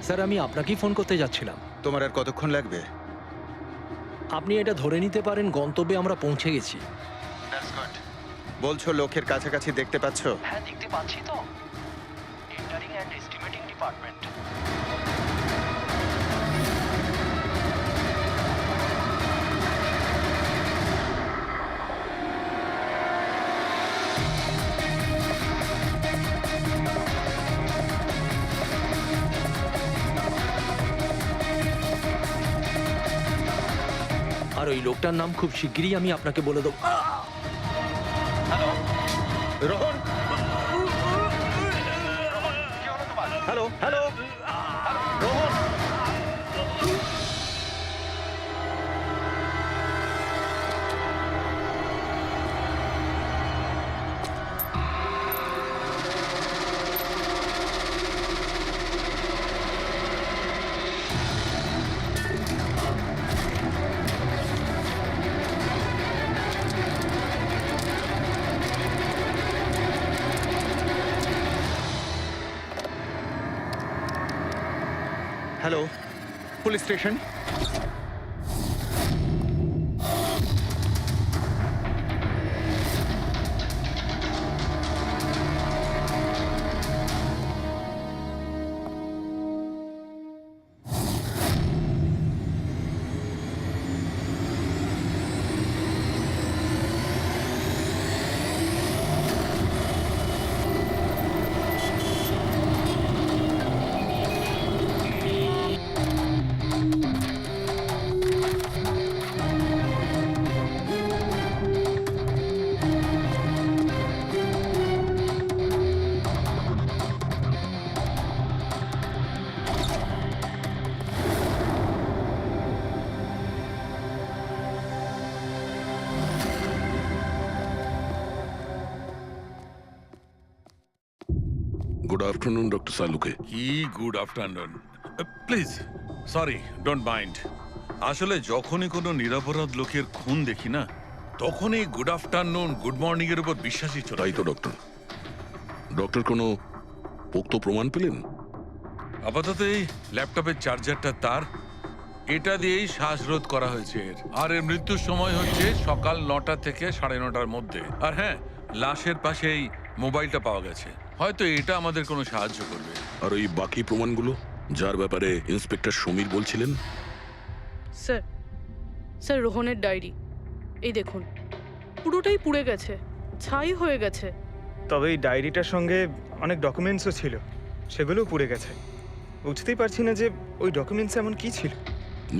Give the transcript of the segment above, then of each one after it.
Sir, আমি আপনাকেই phone করতে যাচ্ছিলাম। তোমার আর কতক্ষণ লাগবে? আপনি এটা ধরে নিতে পারেন গন্তব্যে আমরা পৌঁছে গেছি। বলছো লোকের কাছাকাছি দেখতে পাচ্ছ? হ্যাঁ, দেখতে পাচ্ছি তো। Tendering and estimating department. আর ওই লোকটার নাম খুব শিগগিরই আমি আপনাকে বলে দেবো। Hello Rohan, hello hello Rohan. Hello, police station. Good afternoon, Dr. Saluke. কি good afternoon. Please, sorry, don't mind. আসলে যখনই কোনো নিরপরাধ লোকের খুন দেখি না, তখনই গুড আফটারনুন, গুড মর্নিং এর উপর বিশ্বাসই চলে তাই তো যায়। ডক্টর। ডক্টর কোনো পোক্ত প্রমাণ পেলেন? আপাতত এই ল্যাপটপের চার্জারটা তার, এটা দিয়েই শ্বাসরোধ করা হয়েছে এর। আর এর মৃত্যুর সময় হচ্ছে সকাল 9টা থেকে 9:30টার মধ্যে। আর হ্যাঁ, লাশের পাশে এই মোবাইলটা পাওয়া গেছে। হয়তো এটা আমাদের কোনো সাহায্য করবে। আর ওই বাকি প্রমাণগুলো যার ব্যাপারে ইন্সপেক্টর সমীর বলছিলেন? স্যার, স্যার রোহনের ডায়েরি এই দেখুন, পুরোটাই পুড়ে গেছে, ছাই হয়ে গেছে। তবে এই ডায়েরিটার সঙ্গে অনেক ডকুমেন্টসও ছিল, সেগুলোও পুড়ে গেছে। বুঝতেই পারছি না যে ওই ডকুমেন্টস এমন কি ছিল।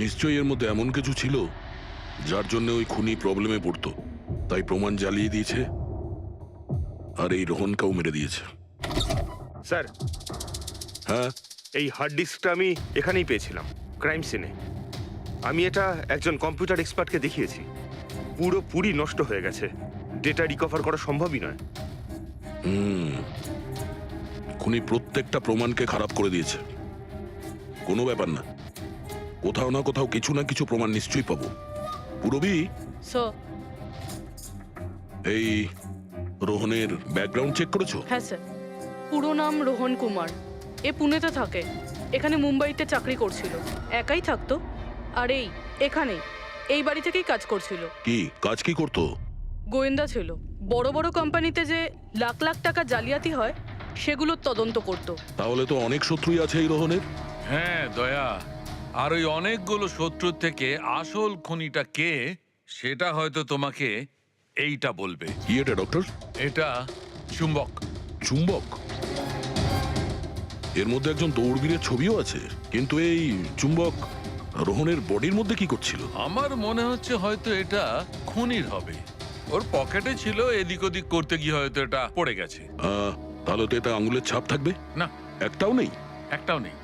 নিশ্চয়ই এর মধ্যে এমন কিছু ছিল যার জন্য ওই খুনি প্রবলেমে পড়তো, তাই প্রমাণ জ্বালিয়ে দিয়েছে আর এই রোহনকেও মেরে দিয়েছে। স্যার, হ্যাঁ, এই হার্ড ডিস্কটা আমি এখানেই পেয়েছিলাম, ক্রাইম সিনে। আমি এটা একজন কম্পিউটার এক্সপার্টকে দেখিয়েছি। পুরোপুরি নষ্ট হয়ে গেছে, ডেটা রিকভার করা সম্ভবই নয়। খুনি প্রত্যেকটা প্রমাণকে খারাপ করে দিয়েছে। কোনো ব্যাপার না, কোথাও না কোথাও কিছু না কিছু প্রমাণ নিশ্চয়ই পাবো। পুরবি, স্যার। এই রোহনের ব্যাকগ্রাউন্ড চেক করেছো? হ্যাঁ স্যার, পুরো নাম রোহন কুমার। এ পুনেতে থাকে, এখানে মুম্বাইতে চাকরি করছিল, একাই থাকতো। আর এখানেই এই বাড়ি থেকেই কাজ করছিল। কি কাজ কি করতো? গোয়েন্দা ছিল। বড় বড় কোম্পানিতে যে লাখ লাখ টাকা জালিয়াতি হয় সেগুলোর তদন্ত করতো। তাহলে তো অনেক শত্রুই আছে এই রোহনের। হ্যাঁ দয়া, আর ওই অনেকগুলো শত্রুর থেকে আসল খুনিটা কে সেটা হয়তো তোমাকে এইটা বলবে। কি এটা ডক্টর? এটা চুম্বক। চুম্বক? এর মধ্যে একজন দৌড়বীরের ছবিও আছে, কিন্তু এই চুম্বক রোহনের বডির মধ্যে কি করছিল? আমার মনে হচ্ছে হয়তো এটা খুনির হবে। ওর পকেটে ছিল, এদিক ওদিক করতে গিয়ে হয়তো এটা পড়ে গেছে। তাহলে তো এটা আঙুলের ছাপ থাকবে। না, একটাও নেই। একটাও নেই।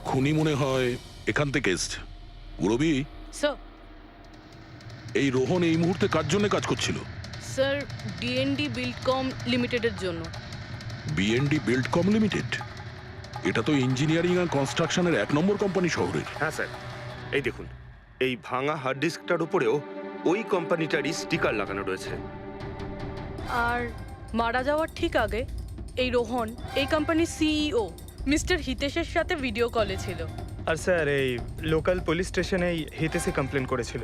খুনি মনে হয় এখান থেকে এসছে। পুরবি, স্যার। এই রোহন এই মুহূর্তে কার জন্য কাজ করছিল? স্যার, ডিএনডি বিল্ডকম লিমিটেডের জন্য। BND Buildcom limited? এটা তো ইঞ্জিনিয়ারিং আর কনস্ট্রাকশনের 1 নম্বর কোম্পানি শহরের। হ্যাঁ স্যার, এই দেখুন, এই ভাঙা হার্ড ডিস্কটার উপরেও ওই কোম্পানিটারই স্টিকার লাগানো রয়েছে। আর মারা যাওয়ার ঠিক আগে এই রোহন এই কোম্পানির সিইও মিস্টার হিতেশের সাথে ভিডিও কলে ছিল। আর স্যার এই লোকাল পুলিশ স্টেশনেই হিতেশে কমপ্লেন করেছিল।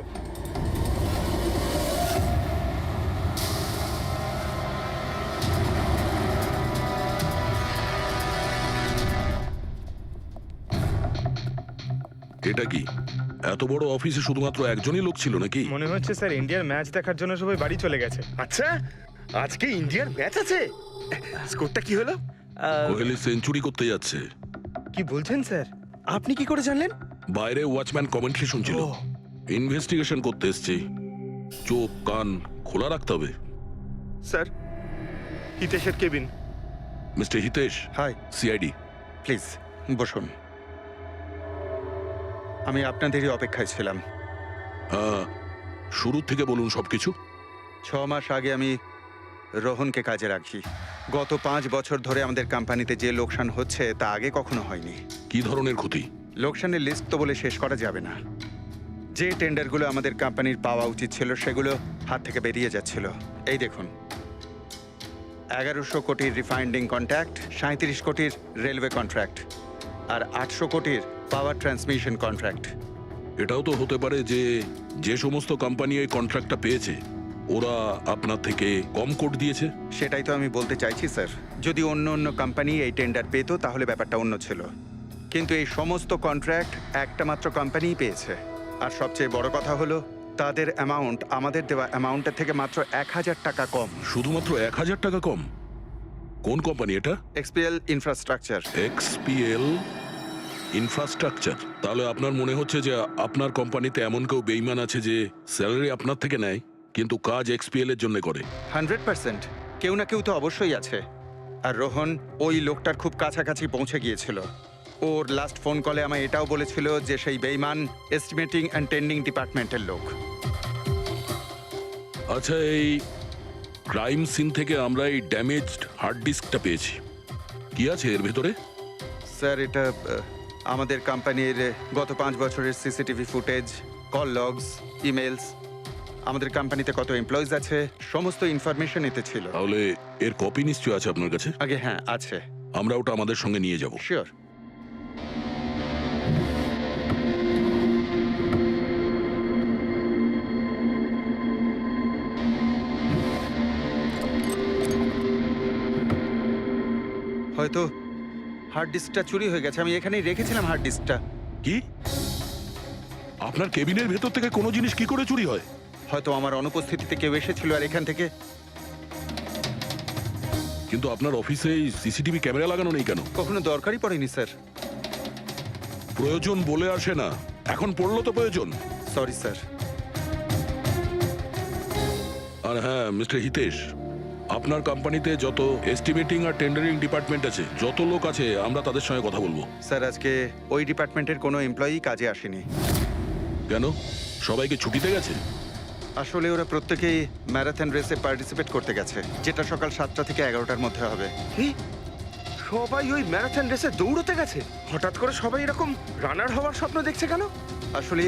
এটা কি এত বড় অফিসে শুধুমাত্র একজনই লোক ছিল নাকি? মনে হচ্ছে স্যার ইন্ডিয়ার ম্যাচ দেখার জন্য সবাই বাড়ি চলে গেছে। আচ্ছা, আজকে ইন্ডিয়ার ম্যাচ আছে? স্কোরটা কি হলো? কোহলি সেঞ্চুরি করতে যাচ্ছে। কি বলছেন স্যার? আপনি কি করে জানলেন? বাইরে ওয়াচম্যান কমেন্ট্রি শুনছিল। ও। ইনভেস্টিগেশন করতে এসেছি, চোখ কান খোলা রাখতে হবে। স্যার, হিতেশের cabin. Mister Hitesh, hi, CID. Please বসুন। আমি আপনাদেরই অপেক্ষায় ছিলাম। শুরু থেকে বলুন সবকিছু। 6 মাস আগে আমি রোহনকে কাজে রাখি। গত 5 বছর ধরে আমাদের কোম্পানিতে যে লোকসান হচ্ছে তা আগে কখনো হয়নি। কি ধরনের ক্ষতি? লোকসানের লিস্ট তো বলে শেষ করা যাবে না। যে টেন্ডারগুলো আমাদের কোম্পানির পাওয়া উচিত ছিল সেগুলো হাত থেকে বেরিয়ে যাচ্ছিল। এই দেখুন, 1100 কোটির রিফাইন্ডিং কন্ট্রাক্ট, 37 কোটির রেলওয়ে কন্ট্রাক্ট, আর 800 কোটির পাওয়ার ট্রান্সমিশন কন্ট্রাক্ট। এটাও তো হতে পারে যে যে সমস্ত কোম্পানি এই কন্ট্রাক্টটা পেয়েছে ওরা আপনার থেকে কম কোট দিয়েছে। সেটাই তো আমি বলতে চাইছি স্যার। যদি অন্য অন্য কোম্পানি এই টেন্ডার পেতো তাহলে ব্যাপারটা অন্য ছিল, কিন্তু এই সমস্ত কন্ট্রাক্ট একটা মাত্র কোম্পানিই পেয়েছে। আর সবচেয়ে বড় কথা হলো তাদের অ্যামাউন্ট আমাদের দেওয়া অ্যামাউন্টের থেকে মাত্র 1000 টাকা কম। শুধুমাত্র 1000 টাকা কম? কোন কোম্পানি এটা? XPL infrastructure. XPL infrastructure. তাহলে আপনার মনে হচ্ছে যে আপনার কোম্পানিতে এমন কেউ বেইমান আছে যে স্যালারি আপনার থেকে নেয় কিন্তু কাজ এক্সপিএল এর জন্য করে? 100% কেউ না কেউ তো অবশ্যই আছে। আর রোহন ওই লোকটার খুব কাছাকাছি পৌঁছে গিয়েছিল। ওর লাস্ট ফোন কলে আমায় এটাও বলেছিল যে সেই বেইমান এস্টিমেটিং অ্যান্ড টেন্ডিং ডিপার্টমেন্টের লোক। আচ্ছা, এই ক্রাইম সিন থেকে আমরা এই ড্যামেজড হার্ড ডিস্কটা পেয়েছি। কি আছে এর ভেতরে? স্যার, এটা আমাদের কোম্পানির গত 5 বছরের CCTV footage, call logs, emails, আমাদের কোম্পানিতে কত এমপ্লয়িজ আছে, সমস্ত ইনফরমেশন এতে ছিল। তাহলে এর কপি নিশ্চয়ই আছে আপনার কাছে? আগে হ্যাঁ আছে। আমরা ওটা আমাদের সঙ্গে নিয়ে যাব। শিওর। হয়তো হার্ড ডিস্কটা চুরি হয়ে গেছে। আমি এখানেই রেখেছিলাম হার্ড ডিস্কটা। কি? আপনার কেবিনের ভেতর থেকে কোনো জিনিস কি করে চুরি হয়? হয়তো আমার অনুপস্থিতিতে কেউ এসেছিল আর এখান থেকে। কিন্তু আপনার অফিসে সিসিটিভি ক্যামেরা লাগানো নেই কেন? কখনো দরকারই পড়েনি স্যার। প্রয়োজন বলে আসে না, এখন পড়লো তো প্রয়োজন। Sorry sir. আর হ্যাঁ মিস্টার হিতেশ, আপনার কোম্পানিতে যত এস্টিমেটিং আর টেন্ডারিং ডিপার্টমেন্ট আছে, যত লোক আছে, আমরা তাদের সঙ্গে কথা বলবো। স্যার, আজকে ওই ডিপার্টমেন্টের কোনো এমপ্লয়ি কাজে আসেনি। কেন? সবাইকে ছুটিতে গেছে? আসলে ওরা প্রত্যেকেই ম্যারাথন রেসে পার্টিসিপেট করতে গেছে, যেটা সকাল 7টা থেকে 11টার মধ্যে হবে। কি? সবাই ওই ম্যারাথন রেসে দৌড়তে গেছে? হঠাৎ করে সবাই এরকম রানার হওয়ার স্বপ্ন দেখছে কেন? আসলে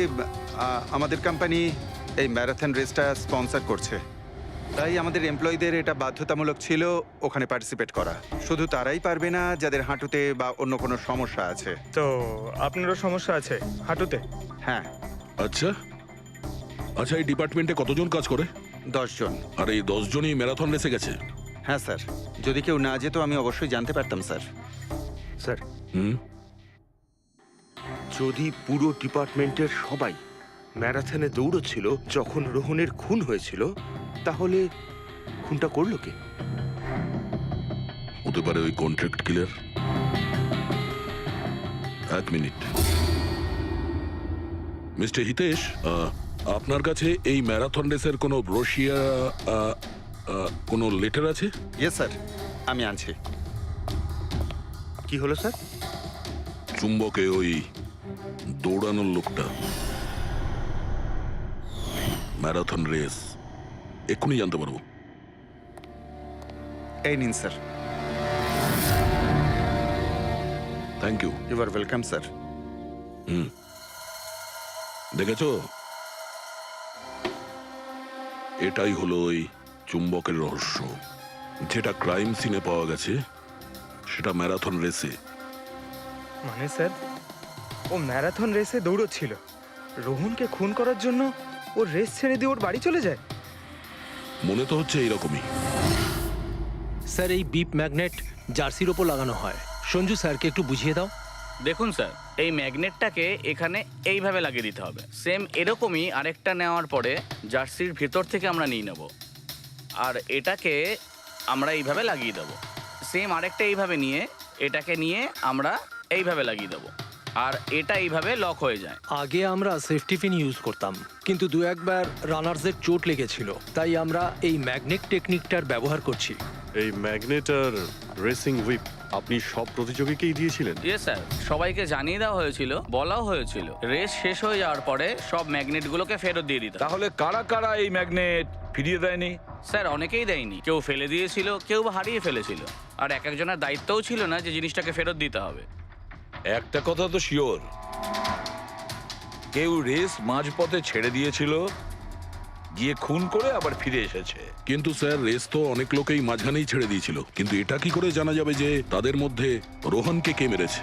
আমাদের কোম্পানি এই ম্যারাথন রেসটা স্পন্সর করছে, তাই আমাদের এমপ্লয়ীদের এটা বাধ্যতামূলক ছিল ওখানে পার্টিসিপেট করা। শুধু তারাই পারবে না যাদের হাঁটুতে বা অন্য কোনো সমস্যা আছে। তো আপনারও সমস্যা আছে হাঁটুতে? হ্যাঁ। আচ্ছা আচ্ছা, এই ডিপার্টমেন্টে কতজন কাজ করে? 10 জন। আর এই 10 জনই ম্যারাথন রেসে গেছে? হ্যাঁ স্যার, যদি কেউ না যেত আমি অবশ্যই জানতে পারতাম স্যার। স্যার, হুম, যদি পুরো ডিপার্টমেন্টের সবাই ম্যারাথনে দৌড়চ্ছিল যখন রোহনের খুন হয়েছিল, তাহলে খুনটা করলো কে? হতে পারে ওই কন্ট্রাক্ট কিলার। 1 মিনিট। মিস্টার হিতেশ, আপনার কাছে এই ম্যারাথন রেসের কোনো ব্রোশিয়া, কোনো লেটার আছে? ইয়েস স্যার, আমি আনছি। কি হলো স্যার? চুম্বকে ওই দৌড়ানোর লোকটা, ম্যারাথন রেস, এক্ষুনি জানতে পারবো। এই নিন sir. Thank you. You are welcome sir. দেখেছো, এটাই হলো ওই চুম্বকের রহস্য। যেটা ক্রাইম সিনে পাওয়া গেছে সেটা ম্যারাথন রেসে। মানে স্যার, ও ম্যারাথন রেসে দৌড়চ্ছিল, রোহনকে খুন করার জন্য ও রেস ছেড়ে দিয়ে ওর বাড়ি চলে যায়। মনে তো হচ্ছে এইরকমই। স্যার, এই বিপ ম্যাগনেট জার্সির ওপর লাগানো হয়। সঞ্জু স্যারকে একটু বুঝিয়ে দাও। দেখুন স্যার, এই ম্যাগনেটটাকে এখানে এইভাবে লাগিয়ে দিতে হবে। সেম এরকমই আরেকটা নেওয়ার পরে জার্সির ভেতর থেকে আমরা নিয়ে নেব, আর এটাকে আমরা এইভাবে লাগিয়ে দেবো। সেম আরেকটা এইভাবে নিয়ে এটাকে নিয়ে আমরা এইভাবে লাগিয়ে দেবো, আর এটা এইভাবে লক হয়ে যায়। আগে আমরা সেফটি পিন ইউজ করতাম, কিন্তু দু একবার রানার্সের চোট লেগেছিল, তাই আমরা এই ম্যাগনেট টেকনিকটার ব্যবহার করছি। এই ম্যাগনেট আর রেসিং হুইপ আপনি সব প্রতিযোগীকেই দিয়েছিলেন? ইয়েস স্যার, সবাইকে জানিয়ে দেওয়া হয়েছিল, বলাও হয়েছিল রেস শেষ হয়ে যাওয়ার পরে সব ম্যাগনেটগুলোকে ফেরত দিয়ে দিতে। তাহলে কারা কারা এই ম্যাগনেট ফিরিয়ে দেয়নি? স্যার, অনেকেই দেয়নি, কেউ ফেলে দিয়েছিল, কেউ বা হারিয়ে ফেলেছিল, আর এক একজনের দায়িত্বও ছিল না যে জিনিসটাকে ফেরত দিতে হবে। একটা কথা তো শিওর, কেউ রেস মাঝপথে ছেড়ে দিয়েছিল, গিয়ে খুন করে আবার ফিরে এসেছে। কিন্তু স্যার, রেস তো অনেক লোকেই মাঝখানেই ছেড়ে দিয়েছিল, কিন্তু এটা কি করে জানা যাবে যে তাদের মধ্যে রোহনকে কে মেরেছে?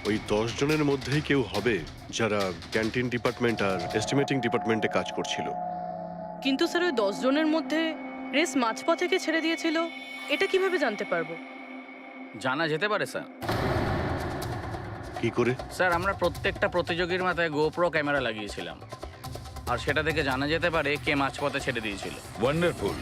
ওই 10 জনের মধ্যেই কেউ হবে যারা ক্যান্টিন ডিপার্টমেন্ট আর এস্টিমেটিং ডিপার্টমেন্টে কাজ করছিল। কিন্তু স্যার, ওই 10 জনের মধ্যে রেস মাঝপথ থেকে ছেড়ে দিয়েছিল, এটা কিভাবে জানতে পারবো? জানা যেতে পারে স্যার। কি করে? স্যার, আমরা প্রত্যেকটা প্রতিযোগীর মাথায় গোপ্রো ক্যামেরা লাগিয়েছিলাম, আর সেটা থেকে জানা যেতে পারে কে মাঝপথে ছেড়ে দিয়েছিল। ওয়ান্ডারফুল।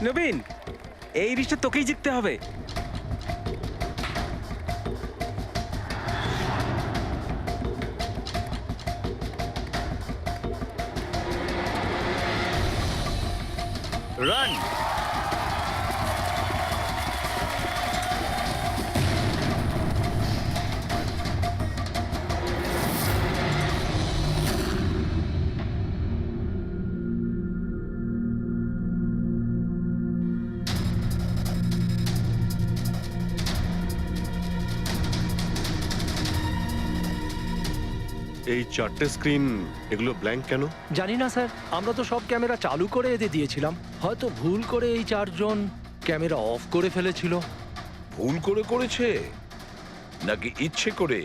নবীন, এই রিশটা তোকেই জিততে হবে। রান। এই 4টে স্ক্রিন, এগুলো ব্ল্যাঙ্ক কেন? জানি না স্যার, আমরা তো সব ক্যামেরা চালু করে এদের দিয়েছিলাম। হয়তো ভুল করে এই 4 জন ক্যামেরা অফ করে ফেলেছিল। ভুল করে করেছে নাকি ইচ্ছে করে?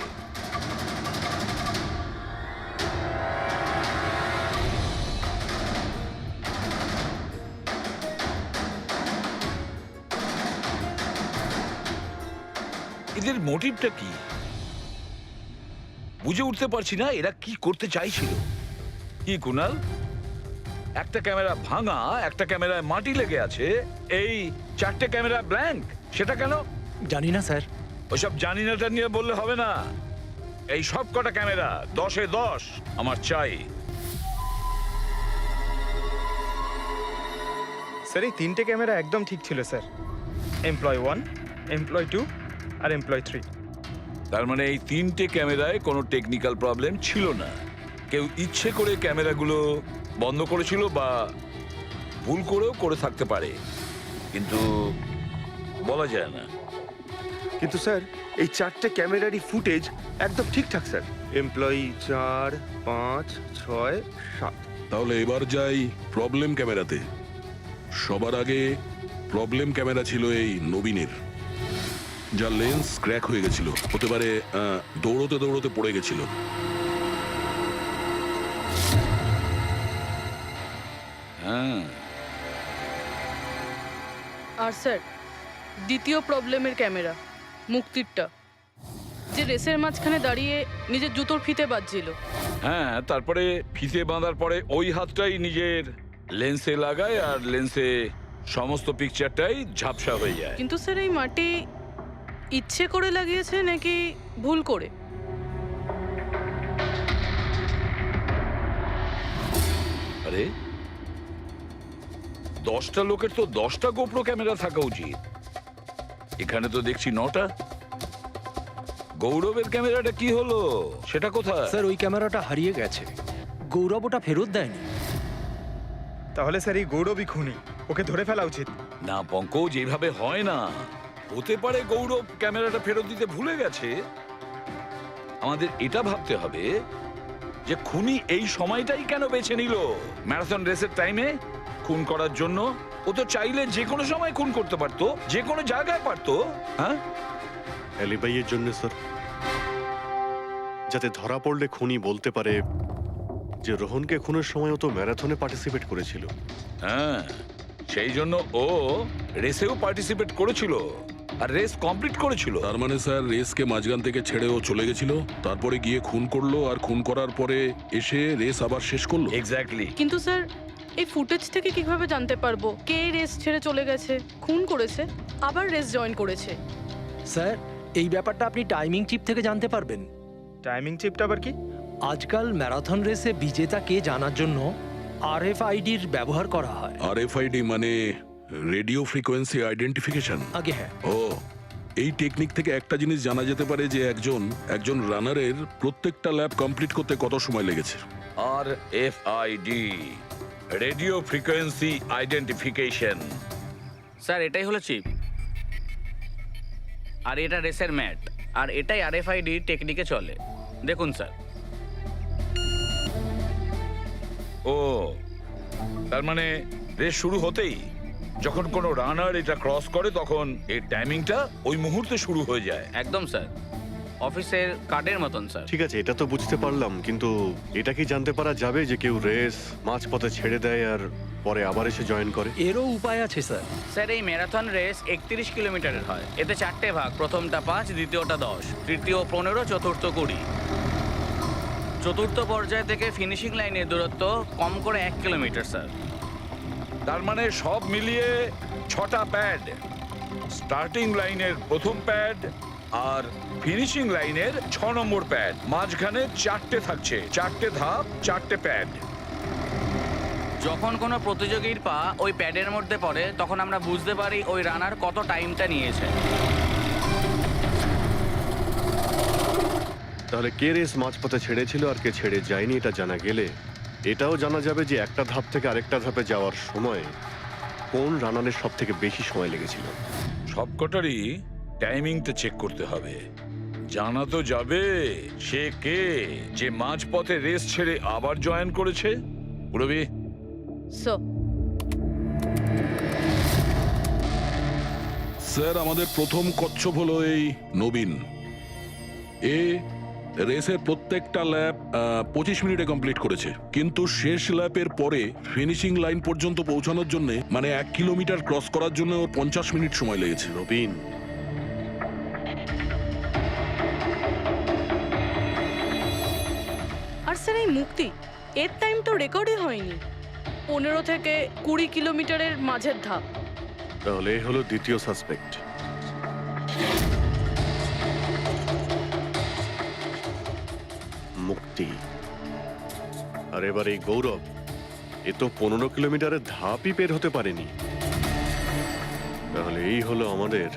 এদের মোটিভটা কি বুঝে উঠতে পারছি না। এরা কি করতে চাইছিল? কি কুনাল, একটা ক্যামেরা ভাঙা, একটা ক্যামেরায় মাটি লেগে আছে, এই 4টে ক্যামেরা ব্ল্যাঙ্ক, সেটা কেন? জানি না স্যার। ওইসব জানি নাটা নিয়ে বললে হবে না। এই সব কটা ক্যামেরা 10-এ 10 আমার চাই। স্যার, এই 3টে ক্যামেরা একদম ঠিক ছিল স্যার। এমপ্লয় 1, এমপ্লয় 2 আর এমপ্লয় 3। তার মানে এই 3টে ক্যামেরায় কোনো টেকনিক্যাল প্রবলেম ছিল না। কেউ ইচ্ছে করে ক্যামেরাগুলো বন্ধ করেছিল বা ভুল করেও করে থাকতে পারে, কিন্তু বলা যায় না। কিন্তু স্যার, এই 4টে ক্যামেরারই ফুটেজ একদম ঠিকঠাক স্যার। এমপ্লয়ি 4, 5, 6, 7। তাহলে এবার যাই প্রবলেম ক্যামেরাতে। সবার আগে প্রবলেম ক্যামেরা ছিল এই নবীনের, যার লেন্স ক্র্যাক হয়ে গেছিল। হতে পারে দৌড়তে দৌড়তে পড়ে গেছিল। হ্যাঁ, আর স্যার, দ্বিতীয় প্রবলেমের ক্যামেরা, মুক্তিরটা, যে রেসের মাঝখানে দাঁড়িয়ে নিজের জুতোর ফিতে বাজছিল। হ্যাঁ, তারপরে ফিতে বাঁধার পরে ওই হাতটাই নিজের লেন্সে লাগায়, আর লেন্সে সমস্ত পিকচারটাই ঝাপসা হয়ে যায়। কিন্তু স্যার, এই মাটি ইচ্ছে করে লাগিয়েছে নাকি ভুল করে? পারে? 10টা লোকের তো 10টা গোপ্রো ক্যামেরা থাকা উচিত, এখানে তো দেখছি 9টা। গৌরবের ক্যামেরাটা কি হলো, সেটা কোথায়? স্যার ওই ক্যামেরাটা হারিয়ে গেছে, গৌরব ওটা ফেরত দেয়নি। তাহলে স্যার এই গৌরবই খুনি, ওকে ধরে ফেলা উচিত। না পঙ্কজ, এইভাবে হয় না। হতে পারে গৌরব ক্যামেরাটা ফেরত দিতে ভুলে গেছে। আমাদের এটা ভাবতে হবে যে খুনি এই সময়টাই কেন বেছে নিল ম্যারাথন রেসের টাইমে খুন করার জন্য। ও তো চাইলে যে কোনো সময় খুন করতে পারতো, যে কোনো জায়গায় পারতো। হ্যাঁ, অ্যালিবাইয়ের জন্য স্যার, যাতে ধরা পড়লে খুনি বলতে পারে যে রোহনকে খুনের সময় ও তো ম্যারাথনে পার্টিসিপেট করেছিল। হ্যাঁ, সেই জন্য ও রেসেও পার্টিসিপেট করেছিল আর রেস কমপ্লিট করেছিল। তার মানে স্যার রেসকে মাঝখান থেকে ছেড়ে ও চলে গেছিল, তারপরে গিয়ে খুন করলো, আর খুন করার পরে এসে রেস আবার শেষ করলো। এক্স্যাক্টলি। কিন্তু স্যার এই ফুটেজ থেকে কিভাবে জানতে পারবো কে রেস ছেড়ে চলে গেছে, খুন করেছে, আবার রেস জয়েন করেছে? স্যার এই ব্যাপারটা আপনি টাইমিং চিপ থেকে জানতে পারবেন। টাইমিং চিপটা আবার কি? আজকাল ম্যারাথন রেসে বিজেতা কে জানার জন্য আরএফআইডির ব্যবহার করা হয়। আরএফআইডি মানে রেডিও ফ্রিকোয়েন্সি আইডেন্টিফিকেশন। আগে হ্যাঁ, ও, এই টেকনিক থেকে একটা জিনিস জানা যেতে পারে যে একজন রানারের প্রত্যেকটা ল্যাব কমপ্লিট করতে কত সময় লেগেছে। RFID, radio frequency identification. Sir এটাই হলো চিপ, আর এটা রেসের ম্যাট, আর এটাই RFID টেকনিকে চলে। দেখুন স্যার। ও, তার মানে রেস শুরু হতেই যখন কোনো রানার এটা ক্রস করে তখন এই টাইমিংটা ওই মুহূর্তে শুরু হয়ে যায়। একদম স্যার, অফিসের কার্ডের মতন স্যার। ঠিক আছে, এটা তো বুঝতে পারলাম, কিন্তু এটা কি জানতে পারা যাবে যে কেউ রেস মাঝপথে ছেড়ে দেয় আর পরে আবার এসে জয়েন করে? এরও উপায় আছে স্যার। স্যার এই ম্যারাথন রেস 31 কিলোমিটারের হয়। এতে 4টে ভাগ, প্রথমটা 5, দ্বিতীয়টা 10, তৃতীয় 15, চতুর্থ 20। চতুর্থ পর্যায় থেকে ফিনিশিং লাইনের দূরত্ব কম করে 1 কিলোমিটার স্যার। তার মানে সব মিলিয়ে 6টা প্যাড, স্টার্টিং লাইনের প্রথম প্যাড আর ফিনিশিং লাইনের 6 নম্বর প্যাড, মাঝখানে 4টে থাকছে, 4টে ধাপ, 4টে প্যাড। যখন কোনো প্রতিযোগীর পা ওই প্যাডের মধ্যে পড়ে তখন আমরা বুঝতে পারি ওই রানার কত টাইমটা নিয়েছে। তাহলে কে রেস মাঝপথে ছেড়েছিল আর কে ছেড়ে যায়নি এটা জানা গেলে এটাও জানা যাবে যে একটা ধাপ থেকে আরেকটা ধাপে যাওয়ার সময় কোন রানারের সব থেকে বেশি সময় লেগেছিল। সবকটারই টাইমিংটা চেক করতে হবে। জানা তো যাবে সে কে যে মাঝপথে রেস ছেড়ে আবার জয়েন করেছে। পুরবি, স্যার স্যার আমাদের প্রথম কচ্ছপ হলো এই নবীন। এ রেসের প্রত্যেকটা ল্যাপ 25 মিনিটে কমপ্লিট করেছে, কিন্তু শেষ ল্যাপের পরে ফিনিশিং লাইন পর্যন্ত পৌঁছানোর জন্য মানে 1 কিলোমিটার ক্রস করার জন্য ওর 50 মিনিট সময় লেগেছে। নবীন, আর স্যার এই মুক্তি, এর টাইম তো রেকর্ডই হয়নি। 15 থেকে 20 কিলোমিটারের মাঝের ধাপ। তাহলে এই হলো দ্বিতীয় সাসপেক্ট। মুক্তি। আর এবার এই গৌরব, এ তো 15 কিলোমিটারের ধাপই বের হতে পারেনি। তাহলে এই হলো আমাদের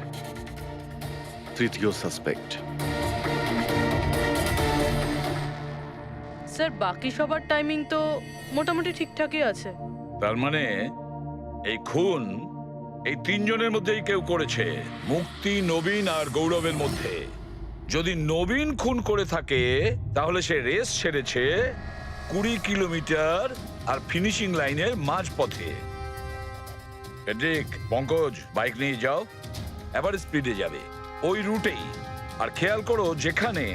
তৃতীয় সাসপেক্ট। স্যার বাকি সবার টাইমিং তো মোটামুটি ঠিকঠাকই আছে। তার মানে এই খুন এই 3 জনের মধ্যেই কেউ করেছে, মুক্তি, নবীন আর গৌরবের মধ্যে। যদি নবীন খুন করে থাকে তাহলে সে রেস ছেড়েছে 20 কিলোমিটার আর ফিনিশিং লাইনের মাঝপথে। পঙ্কজ, বাইক নিয়ে যাও, এবার স্পিডে যাবে ওই রুটেই। আর খেয়াল করো যেখানে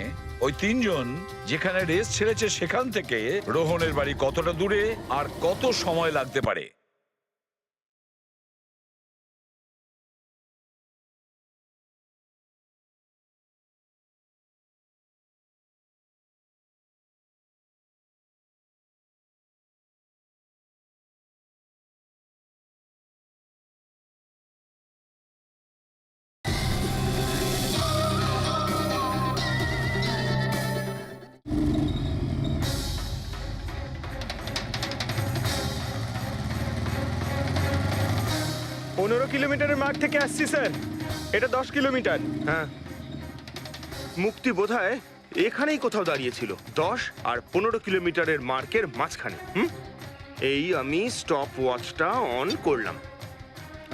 ওই 3 জন যেখানে রেস ছেড়েছে সেখান থেকে রোহনের বাড়ি কতটা দূরে আর কত সময় লাগতে পারে। কিলোমিটারের মার্ক থেকে আসছি স্যার। এটা 10 কিলোমিটার। হ্যাঁ, মুক্তি বোধহয় এখানেই কোথাও দাঁড়িয়েছিল, 10 আর 15 কিলোমিটারের মার্কের মাঝখানে। এই আমি স্টপ ওয়াচটা অন করলাম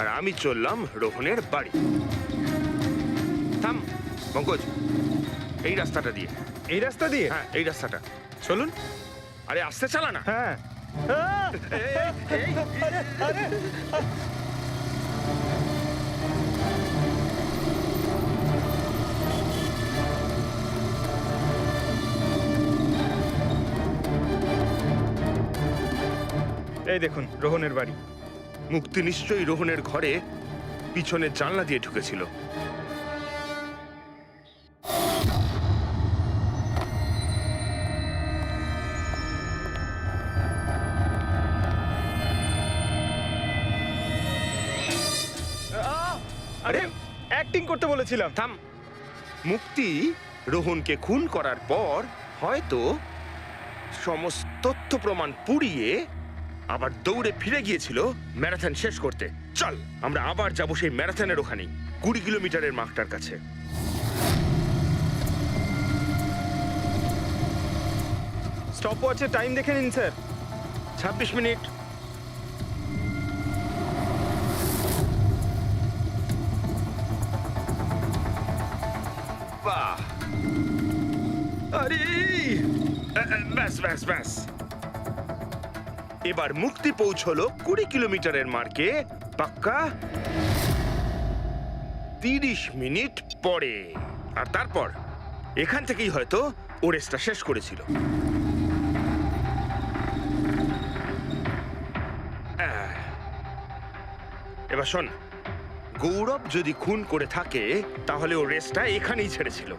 আর আমি চললাম রোহনের বাড়ি। থাম পঙ্কজ, এই রাস্তাটা দিয়ে। এই রাস্তা দিয়ে? হ্যাঁ, এই রাস্তাটা। চলুন। আরে আস্তে চালা না। হ্যাঁ। আরে, আরে, এই দেখুন রোহনের বাড়ি। মুক্তি নিশ্চয়ই রোহনের ঘরে পিছনের জানলা দিয়ে ঢুকেছিল। আরে অ্যাক্টিং করতে বলেছিলাম। থাম। মুক্তি রোহনকে খুন করার পর হয়তো সমস্ত তথ্য প্রমাণ পুড়িয়ে আবার দৌড়ে ফিরে গিয়েছিল ম্যারাথন শেষ করতে। চল আমরা আবার যাব সেই ম্যারাথনের ওখানে, 20 কিলোমিটারের মার্কটার কাছে। স্টপ ওয়াচের টাইম দেখে নিন স্যার। 26 মিনিট। বাহ, আরে ব্যাস ব্যাস ব্যাস। এবার মুক্তি পৌঁছলো 20 কিলোমিটারের মার্কে পাক্কা 30 মিনিট পরে। আর তারপর এখান থেকেই হয়তো ও রেসটা শেষ করেছিল। এবার শোন, গৌরব যদি খুন করে থাকে তাহলে ও রেসটা এখানেই ছেড়েছিল,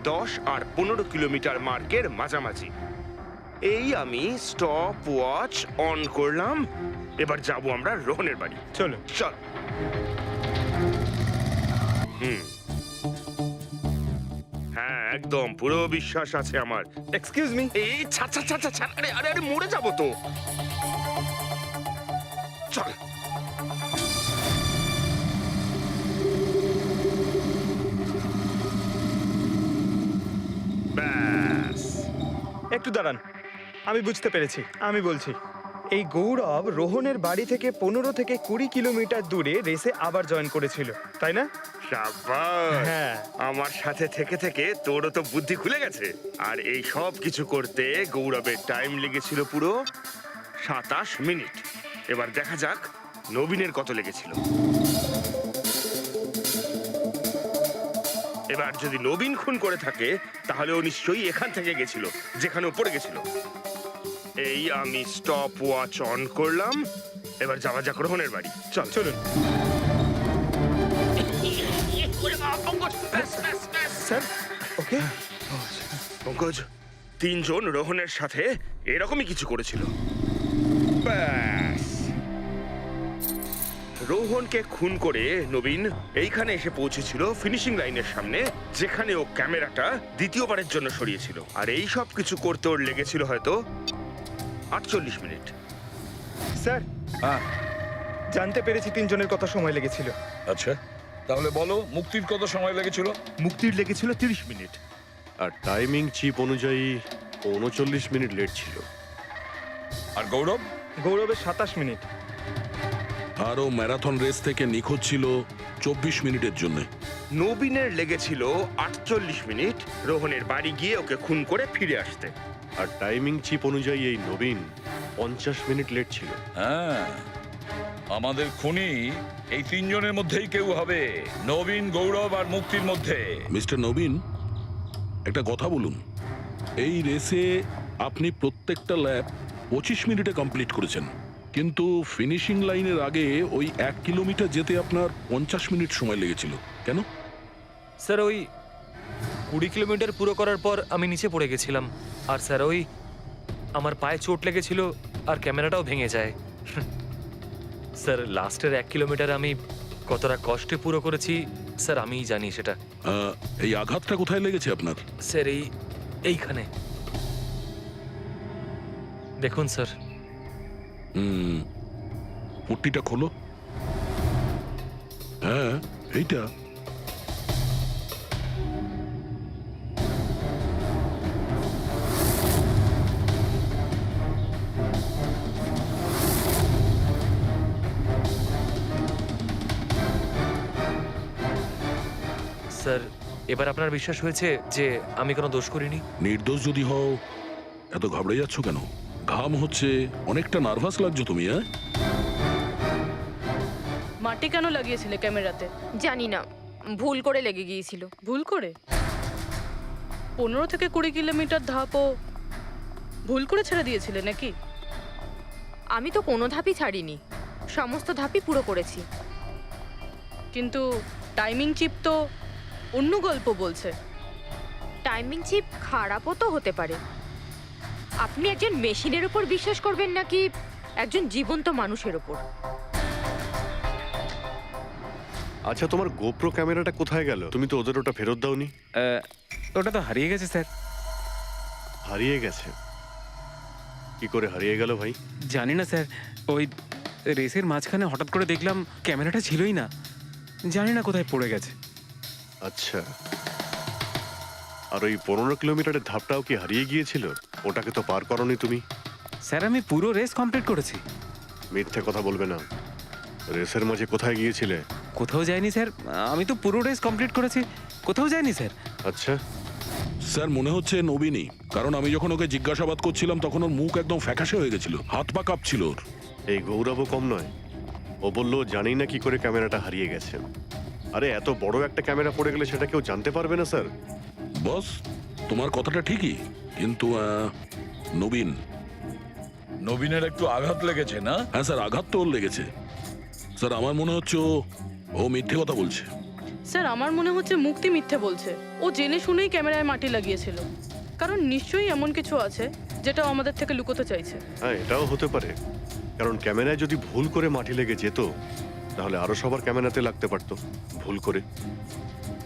10 আর 15 কিলোমিটার মার্কের মাঝামাঝি। এই আমি স্টপ ওয়াচ অন করলাম। এবার যাব আমরা রোহনের বাড়ি। চলো। চল। হ্যাঁ, একদম পুরো বিশ্বাস আছে আমার। Excuse me. এই ছাড় ছাড় ছাড় ছাড়, আরে আরে আরে মরে যাবো তো। চল। ব্যাস। একটু দাঁড়ান, আমি বুঝতে পেরেছি। আমি বলছি, এই গৌরব রোহনের বাড়ি থেকে 15 থেকে 20 কিলোমিটার দূরে রেসে আবার জয়েন করেছিল, তাই না? শাবাশ। হ্যাঁ। আমার সাথে থেকে থেকে তোরও তো বুদ্ধি খুলে গেছে। আর এই সব কিছু করতে গৌরবের টাইম লেগেছিল পুরো 27 মিনিট। এবার দেখা যাক নবীনের কত লেগেছিল। এবার যদি নবীন খুন করে থাকে তাহলে ও নিশ্চয়ই এখান থেকে গেছিল, যেখানে ও পড়ে গেছিল। এই আমি স্টপ ওয়াচ অন করলাম। এবার যাওয়া যাক রোহনের বাড়ি। চল। চলুন স্যার। ওকে পঙ্কজ, 3 জন রোহনের সাথে এরকমই কিছু করেছিল। ব্যাস। রোহনকে খুন করে নবীন এইখানে এসে পৌঁছেছিল ফিনিশিং লাইনের সামনে, যেখানে ও ক্যামেরাটা দ্বিতীয়বারের জন্য সরিয়েছিল। আর এই সব কিছু করতে ওর লেগেছিল হয়তো 48 মিনিট। স্যার, জানতে পেরেছি 3 জনের কত সময় লেগেছিল। আচ্ছা, তাহলে বলো মুক্তির কত সময় লেগেছিল? মুক্তির লেগেছিল 30 মিনিট। আর টাইমিং চিপ অনুযায়ী 39 মিনিট লেট ছিল। আর গৌরব? গৌরবের 27 মিনিট। আরও ম্যারাথন রেস থেকে নিখোঁজ ছিল 24 মিনিটের জন্য। নবীনের লেগেছিল 48 মিনিট রোহনের বাড়ি গিয়ে ওকে খুন করে ফিরে আসতে। আর টাইমিং চিপ অনুযায়ী এই নবীন 50 মিনিট লেট ছিল। হ্যাঁ, আমাদের খুনি এই 3 জনের মধ্যেই কেউ হবে, নবীন, গৌরব আর মুক্তির মধ্যে। মিস্টার নবীন, একটা কথা বলুন। এই রেসে আপনি প্রত্যেকটা ল্যাপ 25 মিনিটে কমপ্লিট করেছেন, কিন্তু ফিনিশিং লাইনের আগে ওই 1 কিলোমিটার যেতে আপনার 50 মিনিট সময় লেগেছিল। কেন? স্যার, ওই 20 কিলোমিটার পুরো করার পর আমি নিচে পড়ে গেছিলাম। আর স্যার, ওই আমার পায়ে চোট লেগেছিল আর ক্যামেরাটাও ভেঙে যায়। স্যার, লাস্টের 1 কিলোমিটার আমি কতটা কষ্টে পুরো করেছি স্যার আমিই জানি সেটা। এই আঘাতটা কোথায় লেগেছে আপনার? স্যার, এইখানে দেখুন স্যার। পট্টিটা খোলো। হ্যাঁ এইটা। স্যার এবার আপনার বিশ্বাস হয়েছে যে আমি কোনো দোষ করিনি? নির্দোষ যদি হও এত ঘাবড়ে যাচ্ছ কেন? ঘাম হচ্ছে, অনেকটা নার্ভাস লাগছো তুমি, হ্যাঁ? মাটি কেন লাগিয়েছিলে ক্যামেরাতে? জানি না, ভুল করে লেগে গিয়েছিল। ভুল করে? 15 থেকে 20 কিলোমিটার ধাপও ভুল করে ছেড়ে দিয়েছিলে নাকি? আমি তো কোনো ধাপই ছাড়িনি, সমস্ত ধাপই পুরো করেছি। কিন্তু টাইমিং চিপ তো অন্য গল্প বলছে। টাইমিং চিপ খারাপও তো হতে পারে। আপনি একজন মেশিনের উপর বিশ্বাস করবেন নাকি একজন জীবন্ত মানুষের উপর? আচ্ছা, তোমার গোপ্রো ক্যামেরাটা কোথায় গেল? তুমি তো ওদের ওটা ফেরত দাওনি। ওটা তো হারিয়ে গেছে স্যার। হারিয়ে গেছে? কি করে হারিয়ে গেল ভাই? জানি না স্যার, ওই রেসের মাঝখানে হঠাৎ করে দেখলাম ক্যামেরাটা ছিলই না, জানি না কোথায় পড়ে গেছে। আচ্ছা, আর ওই 15 কিলোমিটারের ধাপটাও কি হারিয়ে গিয়েছিল? ওটাকে তো পার করনি তুমি। স্যার আমি পুরো রেস কমপ্লিট করেছি। মিথ্যে কথা বলবে না। রেসের মাঝে কোথায় গিয়েছিলে? কোথাও যায়নি স্যার, আমি তো পুরো রেস কমপ্লিট করেছি, কোথাও যায়নি স্যার। আচ্ছা, স্যার মনে হচ্ছে নবীনই, কারণ আমি যখন ওকে জিজ্ঞাসাবাদ করছিলাম তখন ওর মুখ একদম ফ্যাকাশে হয়ে গেছিল, হাত পা কাঁপছিল ওর। এই গৌরবও কম নয়। ও বললো জানি না কি করে ক্যামেরাটা হারিয়ে গেছে। আরে এত বড় একটা ক্যামেরা পড়ে গেলে সেটা কেউ জানতে পারবে না স্যার। বস, তোমার কথাটা ঠিকই, কিন্তু নবীন। নবীনের একটু আঘাত লেগেছে না? হ্যাঁ স্যার, আঘাত তো ওর লেগেছে। স্যার আমার মনে হচ্ছে ও মিথ্যে কথা বলছে। স্যার আমার মনে হচ্ছে মুক্তি মিথ্যে বলছে। ও জেনে শুনেই ক্যামেরায় মাটি লাগিয়েছিল, কারণ নিশ্চয়ই এমন কিছু আছে যেটা ও আমাদের থেকে লুকোতে চাইছে। হ্যাঁ, এটাও হতে পারে, কারণ ক্যামেরায় যদি ভুল করে মাটি লেগে যেত তাহলে আরো সবার ক্যামেরাতে লাগতে পারতো ভুল করে।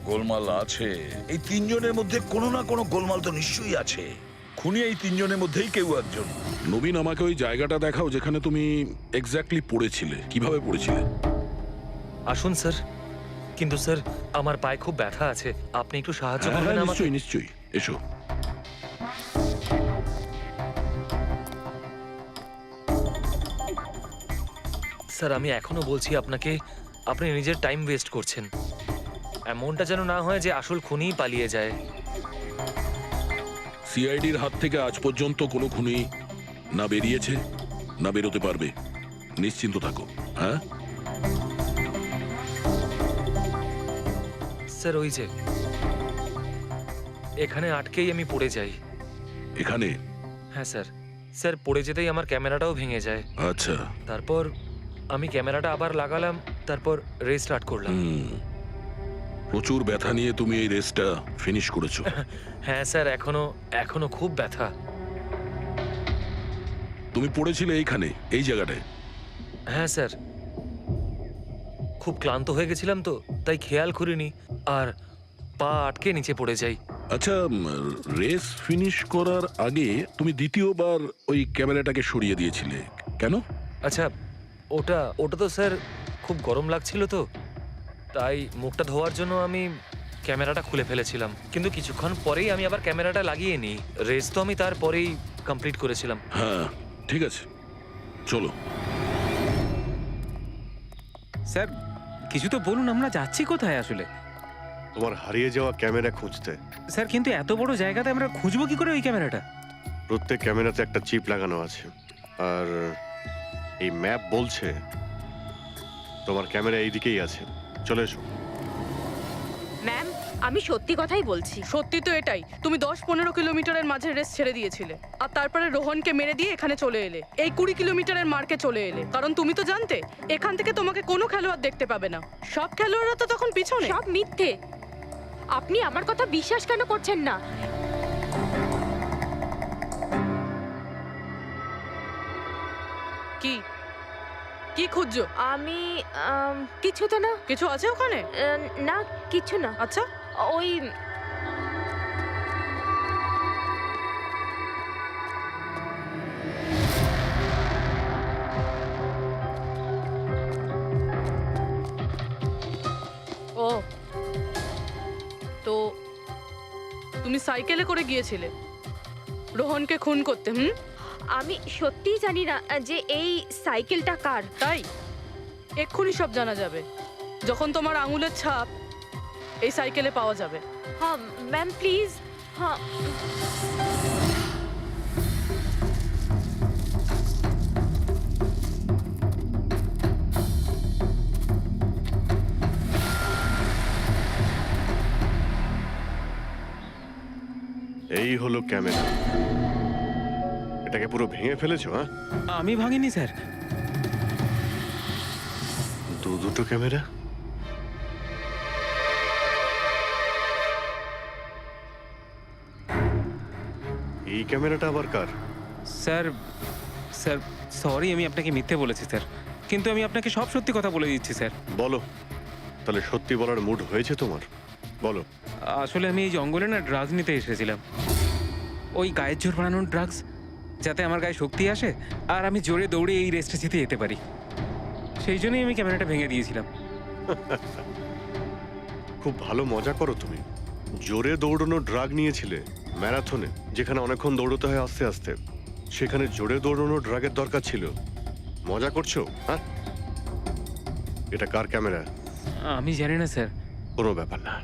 গোলমাল আছে, এই তিনজনের মধ্যে কোনো না কোনো গোলমাল তো নিশ্চয়ই আছে। খুনি এই তিনজনের মধ্যেই কেউ একজন। নবীন, আমাকে ওই জায়গাটা দেখাও যেখানে তুমি এক্স্যাক্টলি পড়েছিলে। কিভাবে পড়েছিলে? আসুন স্যার। কিন্তু স্যার আমার পায়ে খুব ব্যথা আছে, আপনি একটু সাহায্য হ্যাঁ, করবেন আমাকে? নিশ্চয়ই নিশ্চয়ই, এসো। স্যার আমি এখনো বলছি আপনাকে, আপনি নিজের টাইম ওয়েস্ট করছেন। এমনটা যেন না হয় যে আসল খুনিই পালিয়ে যায়। সিআইডির হাত থেকে আজ পর্যন্ত কোনো খুনি না বেরিয়েছে না বেরোতে পারবে। নিশ্চিন্ত থাকো। হ্যাঁ স্যার ওই যে এখানে আটকেই আমি পড়ে যাই। এখানে? হ্যাঁ স্যার। স্যার পড়ে যেতেই আমার ক্যামেরাটাও ভেঙে যায়। আচ্ছা। তারপর আমি ক্যামেরাটা আবার লাগালাম, তারপর রেস স্টার্ট করলাম। প্রচুর ব্যথা নিয়ে তুমি এই রেসটা ফিনিশ করেছো। হ্যাঁ স্যার, এখনো খুব ব্যথা। তুমি পড়েছিলে এইখানে, এই জায়গাটায়? হ্যাঁ স্যার, খুব ক্লান্ত হয়ে গেছিলাম তো, তাই খেয়াল করিনি আর পা আটকে নিচে পড়ে যাই। আচ্ছা, রেস ফিনিশ করার আগে তুমি দ্বিতীয়বার ওই ক্যামেরাটাকে সরিয়ে দিয়েছিলে কেন? আচ্ছা, ওটা তো স্যার খুব গরম লাগছিল তো, তাই মুখটা ধোয়ার জন্য আমি ক্যামেরাটা খুলে ফেলেছিলাম। কিন্তু কিছুক্ষণ পরেই আমি আবার ক্যামেরাটা লাগিয়ে নিই। রেস তো আমি তারপরেই কমপ্লিট করেছিলাম। হ্যাঁ ঠিক আছে, চলো। স্যার কিছু তো বলুন, আমরা যাচ্ছি কোথায় আসলে? তোমার হারিয়ে যাওয়া ক্যামেরা খুঁজতে। স্যার কিন্তু এত বড় জায়গাতে আমরা খুঁজবো কি করে ওই ক্যামেরাটা? প্রত্যেক ক্যামেরাতে একটা চিপ লাগানো আছে, আর এই ম্যাপ বলছে তোমার ক্যামেরা এইদিকেই আছে। চলে এসো। ম্যাম, আমি সত্যি কথাই বলছি। সত্যি তো এটাই, তুমি 10-15 কিলোমিটারের মাঝে রেস ছেড়ে দিয়েছিলে, আর তারপরে রোহনকে মেরে দিয়ে এখানে চলে এলে, এই 20 কিলোমিটারের মার্কে চলে এলে। কারণ তুমি তো জানতে এখান থেকে তোমাকে কোনো খেলোয়াড় দেখতে পাবে না। সব খেলোয়াড়রা তো তখন পিছনে। সব মিথ্যে। আপনি আমার কথা বিশ্বাস কেন করছেন না? কি কি খুঁজছো? আমি কিছু তো না। কিছু আছে ওখানে? না, কিছু না। আচ্ছা, ওই সাইকেলে করে গিয়েছিলে রোহনকে খুন করতে। আমি সত্যিই জানি না যে এই সাইকেলটা কার। তাই এক্ষুনি সব জানা যাবে যখন তোমার আঙুলের ছাপ এই সাইকেলে পাওয়া যাবে। হ্যাঁ ম্যাম প্লিজ। হ্যাঁ এই হলো ক্যামেরা। এটাকে পুরো ভেঙে ফেলেছো? হ্যাঁ, আমি ভাঙিনি স্যার। দুটো ক্যামেরা। এই ক্যামেরাটা আবার কার? স্যার স্যার সরি, আমি আপনাকে মিথ্যে বলেছি স্যার, কিন্তু আমি আপনাকে সব সত্যি কথা বলে দিচ্ছি স্যার। বলো, তাহলে সত্যি বলার মুড হয়েছে তোমার? বলো। আসলে আমি এই জঙ্গলে না ড্রাগস নিতে এসেছিলাম, ওই গায়ের জোর বানানোর ড্রাগস, যাতে আমার গায়ে শক্তি আসে আর আমি জোরে দৌড়ে এই রেসটা জিতে যেতে পারি। সেই জন্যই আমি ক্যামেরাটা ভেঙে দিয়েছিলাম। খুব ভালো মজা করো তুমি। জোরে দৌড়ানো ড্রাগ নিয়েছিলে ম্যারাথনে, যেখানে অনেকক্ষণ দৌড়তে হয় আস্তে আস্তে, সেখানে জোরে দৌড়ানো ড্রাগের দরকার ছিল। মজা করছো? হ্যাঁ, এটা কার ক্যামেরা? আমি জানি না স্যার। কোনো ব্যাপার না,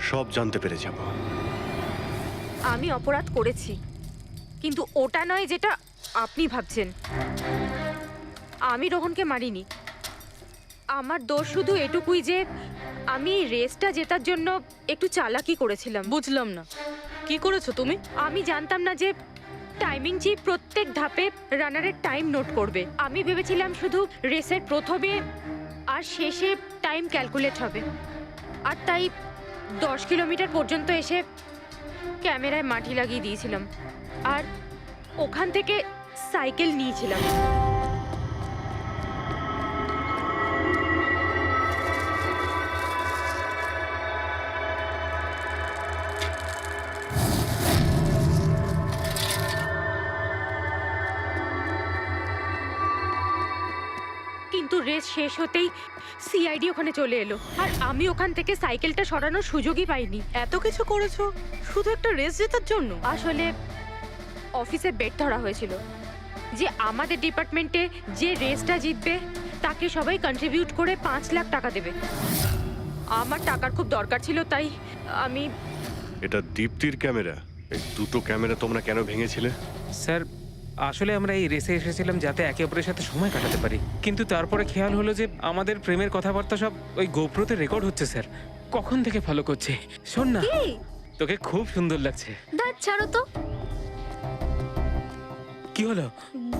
সব জানতে পেরে যাব। আমি অপরাধ করেছি, কিন্তু ওটা নয় যেটা আপনি ভাবছেন। আমি রোহনকে মারিনি। আমার দোষ শুধু এটুকুই যে আমি রেসটা জেতার জন্য একটু চালাকি করেছিলাম। বুঝলাম না, কি করেছো তুমি? আমি জানতাম না যে টাইমিং চিপ প্রত্যেক ধাপে রানারের টাইম নোট করবে। আমি ভেবেছিলাম শুধু রেসের প্রথমে আর শেষে টাইম ক্যালকুলেট হবে, আর তাই 10 কিলোমিটার পর্যন্ত এসে ক্যামেরায় মাটি লাগিয়ে দিয়েছিলাম আর ওখান থেকে সাইকেল নিয়েছিলাম। কিন্তু রেস শেষ হতেই সিআইডি ওখানে চলে এলো আর আমি ওখান থেকে সাইকেলটা সরানোর সুযোগই পাইনি। এত কিছু করেছো শুধু একটা রেস জেতার জন্য? আসলে অফিসে বেট ধরা হয়েছিল যে আমাদের ডিপার্টমেন্টে যে রেসটা জিতবে তাকে সবাই কন্ট্রিবিউট করে 5 লাখ টাকা দেবে। আমার টাকার খুব দরকার ছিল, তাই আমি। এটা দীপ্তির ক্যামেরা। এই দুটো ক্যামেরা তোমরা কেন ভেঙেছিলে? স্যার আসলে আমরা এই রেসে এসেছিলাম যাতে একে অপরের সাথে সময় কাটাতে পারি, কিন্তু তারপরে খেয়াল হলো যে আমাদের প্রেমের কথাবার্তা সব ওই গোপ্রোতে রেকর্ড হচ্ছে স্যার। কখন থেকে ফলো করছে। শোন না, তোকে খুব সুন্দর লাগছে। দাঁত ছাড়ো তো। কি হলো?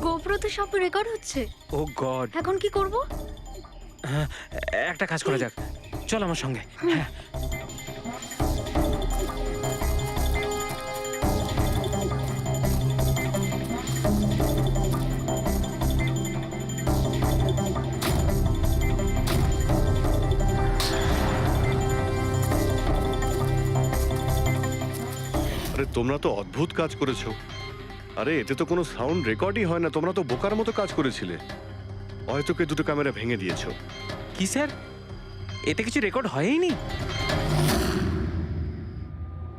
গোপ্রোতে সব রেকর্ড হচ্ছে। ও গড, এখন কি করব? হ্যাঁ, একটা কাজ করা যাক, চল আমার সঙ্গে। হ্যাঁ, আরে তোমরা তো অদ্ভুত কাজ করেছো। আরে এতে তো কোনো সাউন্ড রেকর্ডই হয় না। তোমরা তো বোকার মতো কাজ করেছিলে। হয়তো কে দুটো ক্যামেরা ভেঙে দিয়েছো। কি স্যার, এতে কিছু রেকর্ড হয়নি?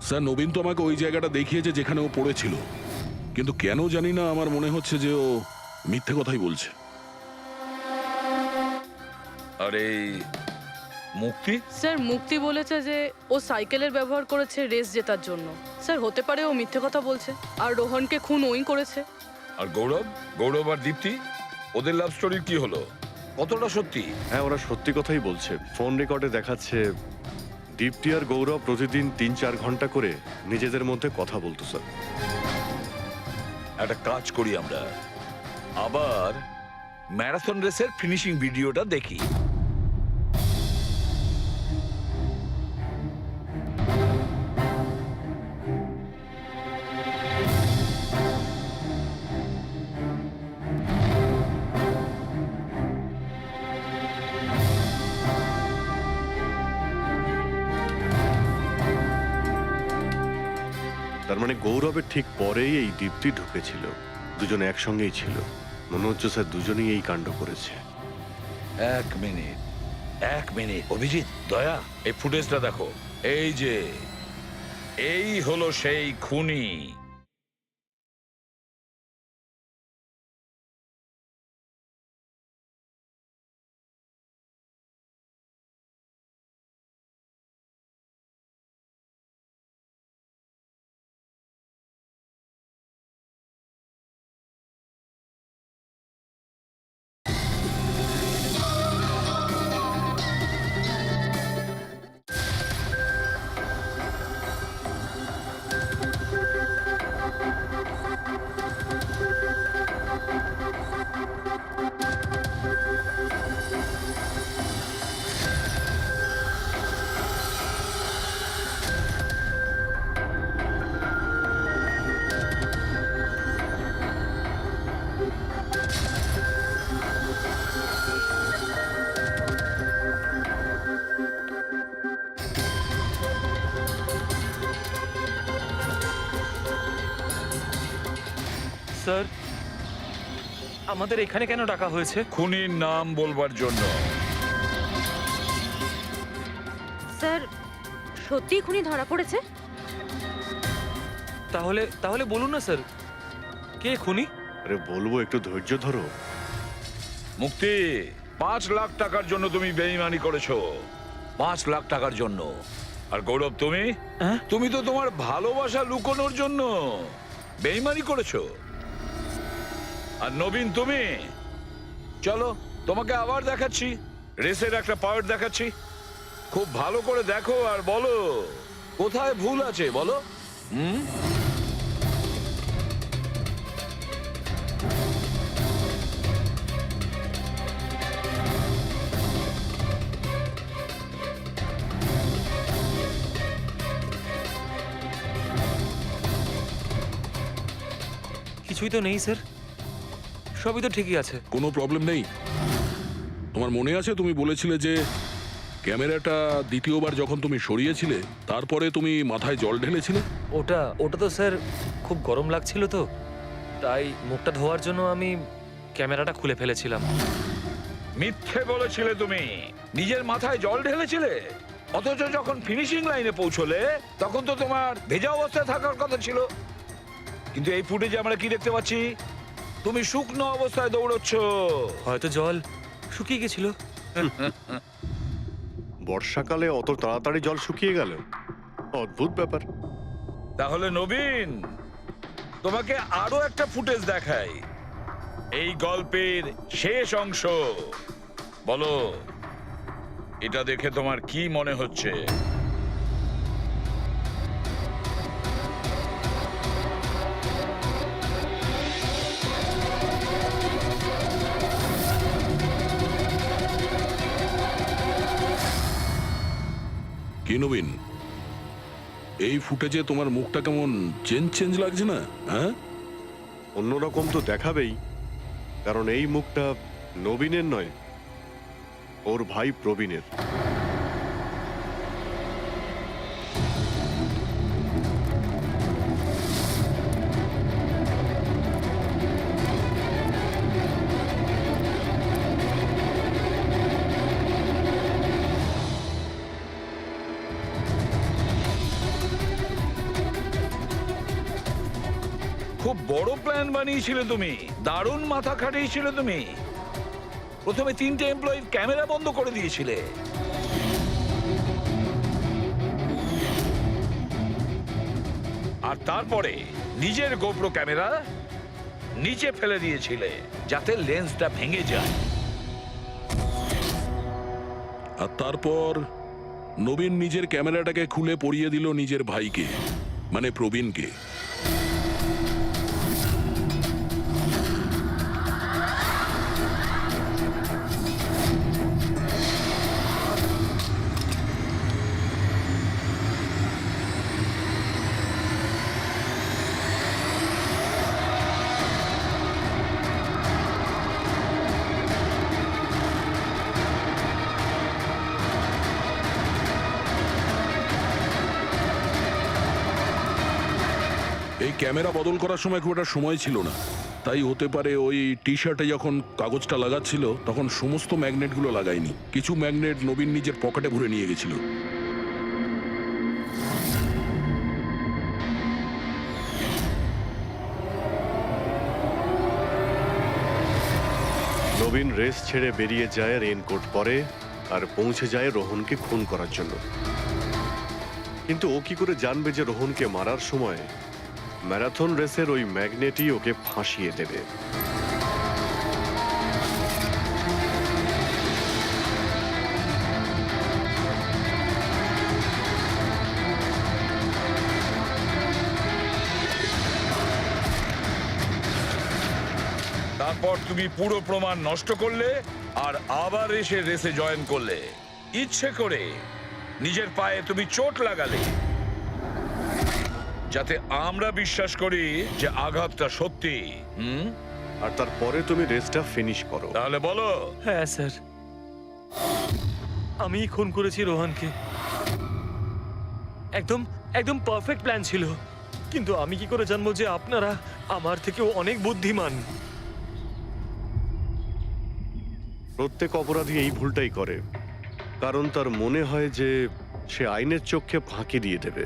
স্যার নবীন তো আমাকে ওই জায়গাটা দেখিয়েছে যেখানে ও পড়েছিল, কিন্তু কেন জানি না আমার মনে হচ্ছে যে ও মিথ্যে কথাই বলছে। আরে মুক্তি, স্যার মুক্তি বলেছে যে ও সাইকেলের ব্যবহার করেছে রেস জেতার জন্য। স্যার হতে পারে ও মিথ্যে কথা বলছে আর রোহনকে খুন ওই করেছে। আর গৌরব আর দীপ্তি, ওদের লাভ স্টোরির কি হলো? কতটা সত্যি? হ্যাঁ, ওরা সত্যি কথাই বলছে। ফোন রেকর্ডে দেখাচ্ছে দীপ্তি আর গৌরব প্রতিদিন 3-4 ঘন্টা করে নিজেদের মধ্যে কথা বলতো স্যার। একটা কাজ করি আমরা, আবার ম্যারাথন রেসের ফিনিশিং ভিডিওটা দেখি। তার মানে গৌরবের ঠিক পরেই এই দীপ্তি ঢুকেছিল। দুজনে একসঙ্গেই ছিল। মনে হচ্ছে স্যার দুজনেই এই কাণ্ড করেছে। এক মিনিট অভিজিৎ, দয়া, এই ফুটেজটা দেখো। এই যে এই হলো সেই খুনি। স্যার, আমাদের এখানে কেন ডাকা হয়েছে? খুনির নাম বলবার জন্য। স্যার, সত্যি খুনি ধরা পড়েছে? তাহলে তাহলে বলুন না স্যার, কে খুনি? আরে বলবো, একটু ধৈর্য ধরো। মুক্তি, 5 লাখ টাকার জন্য তুমি বেইমানি করেছো। 5 লাখ টাকার জন্য। আর গৌরব, তুমি হ্যাঁ? তুমি তো তোমার ভালোবাসা লুকোনোর জন্য বেইমানি করেছো। আর নবীন, তুমি চলো, তোমাকে আবার দেখাচ্ছি, রেসের একটা পার্ট দেখাচ্ছি। খুব ভালো করে দেখো আর বলো কোথায় ভুল আছে, বলো। কিছুই তো নেই স্যার, সবই তো ঠিকই আছে। কোনো প্রবলেম নেই। তোমার মনে আছে তুমি বলেছিলে যে ক্যামেরাটা দ্বিতীয়বার যখন তুমি সরিয়েছিলে তারপরে তুমি মাথায় জল ঢেলেছিলে? ওটা তো স্যার খুব গরম লাগছিল, তো তাই মুখটা ধোয়ার জন্য আমি ক্যামেরাটা খুলে ফেলেছিলাম। মিথ্যে বলেছিলে তুমি, নিজের মাথায় জল ঢেলেছিলে। অথচ যখন ফিনিশিং লাইনে পৌঁছলে তখন তো তোমার ভেজা অবস্থায় থাকার কথা ছিল। কিন্তু এই ফুটেজে আমরা কি দেখতে পাচ্ছি? তুমি শুকনো অবস্থায় দৌড়চ্ছ। হয়তো জল শুকিয়ে গেছিল। বর্ষাকালে অত তাড়াতাড়ি জল শুকিয়ে গেল, অদ্ভুত ব্যাপার। তাহলে নবীন, তোমাকে আরো একটা ফুটেজ দেখাই, এই গল্পের শেষ অংশ। বলো, এটা দেখে তোমার কি মনে হচ্ছে? কি নবীন, এই ফুটেজে তোমার মুখটা কেমন চেঞ্জ লাগছে না? হ্যাঁ, অন্যরকম তো দেখাবেই, কারণ এই মুখটা নবীনের নয়, ওর ভাই প্রবীণের। খুব বড় প্ল্যান বানিয়েছিলে তুমি, দারুণ মাথা খাটিয়েছিলে তুমি। প্রথমে 3টে এমপ্লয়ির ক্যামেরা বন্ধ করে দিয়েছিলে, আর তারপরে নিজের গোপ্রো ক্যামেরা নিচে ফেলে দিয়েছিলে যাতে লেন্সটা ভেঙে যায়। আর তারপর নবীন নিজের ক্যামেরাটাকে খুলে পরিয়ে দিল নিজের ভাইকে, মানে প্রবীণকে। এই ক্যামেরা বদল করার সময় খুব একটা সময় ছিল না, তাই হতে পারে ওই টি শার্টে যখন কাগজটা লাগাচ্ছিল তখন সমস্ত ম্যাগনেটগুলো লাগায়নি, কিছু ম্যাগনেট নবীন নিজের পকেটে ভরে নিয়ে গেছিল। নবীন রেস ছেড়ে বেরিয়ে যায় রেইনকোট পরে আর পৌঁছে যায় রোহনকে খুন করার জন্য। কিন্তু ও কি করে জানবে যে রোহনকে মারার সময় ম্যারাথন রেসের ওই ম্যাগনেটই ওকে ফাঁসিয়ে দেবে? তারপর তুমি পুরো প্রমাণ নষ্ট করলে আর আবার এসে রেসে জয়েন করলে। ইচ্ছে করে নিজের পায়ে তুমি চোট লাগালে যাতে আমরা বিশ্বাস করি যে আঘাতটা সত্যি। আর তারপরে তুমি রেসটা ফিনিশ করো। তাহলে বলো। হ্যাঁ স্যার, আমি খুন করেছি রোহনকে। একদম একদম পারফেক্ট প্ল্যান ছিল, কিন্তু আমি কি করে জানবো যে আপনারা আমার থেকেও অনেক বুদ্ধিমান? প্রত্যেক অপরাধী এই ভুলটাই করে, কারণ তার মনে হয় যে সে আইনের চোখে ফাঁকি দিয়ে দেবে।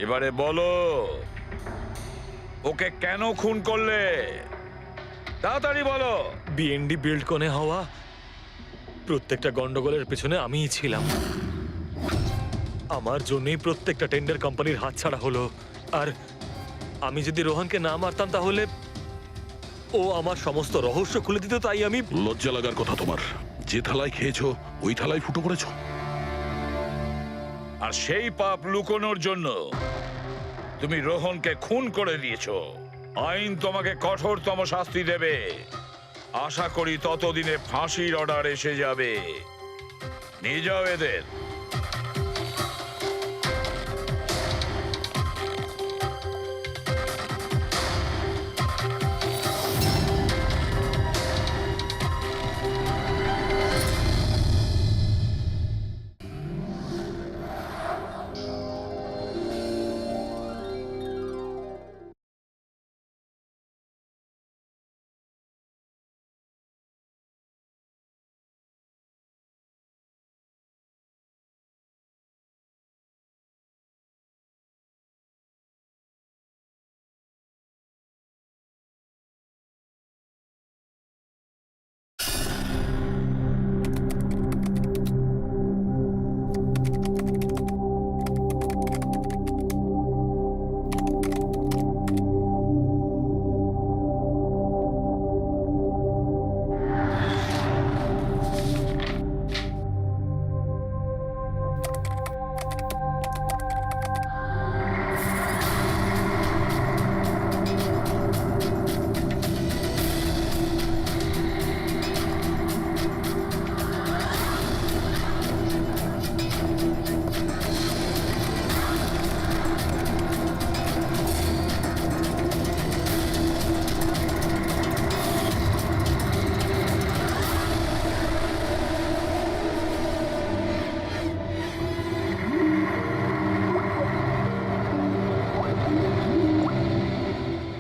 এবারে বলো, ওকে কেন খুন করলে? তাড়াতাড়ি বলো। বিএনডি বিল্ডকনে হওয়া প্রত্যেকটা গন্ডগোলের পেছনে আমিই ছিলাম। আমার জন্যই প্রত্যেকটা টেন্ডার কোম্পানির হাতছাড়া হলো। আর আমি যদি রোহনকে না মারতাম তাহলে ও আমার সমস্ত রহস্য খুলে দিত। তাই আমি... লজ্জা লাগার কথা তোমার। যে থালায় খেয়েছো ওই থালায় ফুটো করেছো। আর সেই পাপ লুকোনোর জন্য তুমি রোহনকে খুন করে দিয়েছো। আইন তোমাকে কঠোরতম শাস্তি দেবে। আশা করি ততদিনে ফাঁসির অর্ডার এসে যাবে। নিয়ে যাও এদের।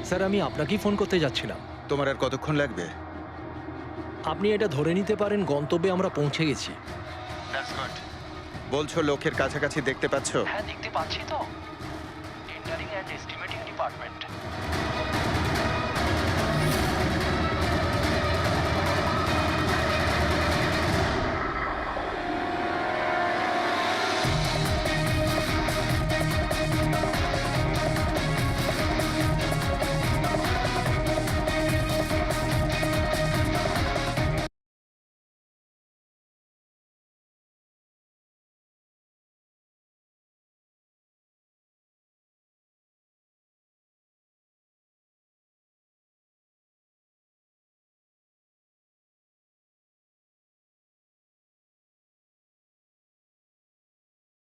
স্যার, আমি আপনাকেই ফোন করতে যাচ্ছিলাম। তোমার আর কতক্ষণ লাগবে? আপনি এটা ধরে নিতে পারেন গন্তব্যে আমরা পৌঁছে গেছি। বলছো লোকের কাছাকাছি দেখতে পাচ্ছো? হ্যাঁ, দেখতে পাচ্ছি তো।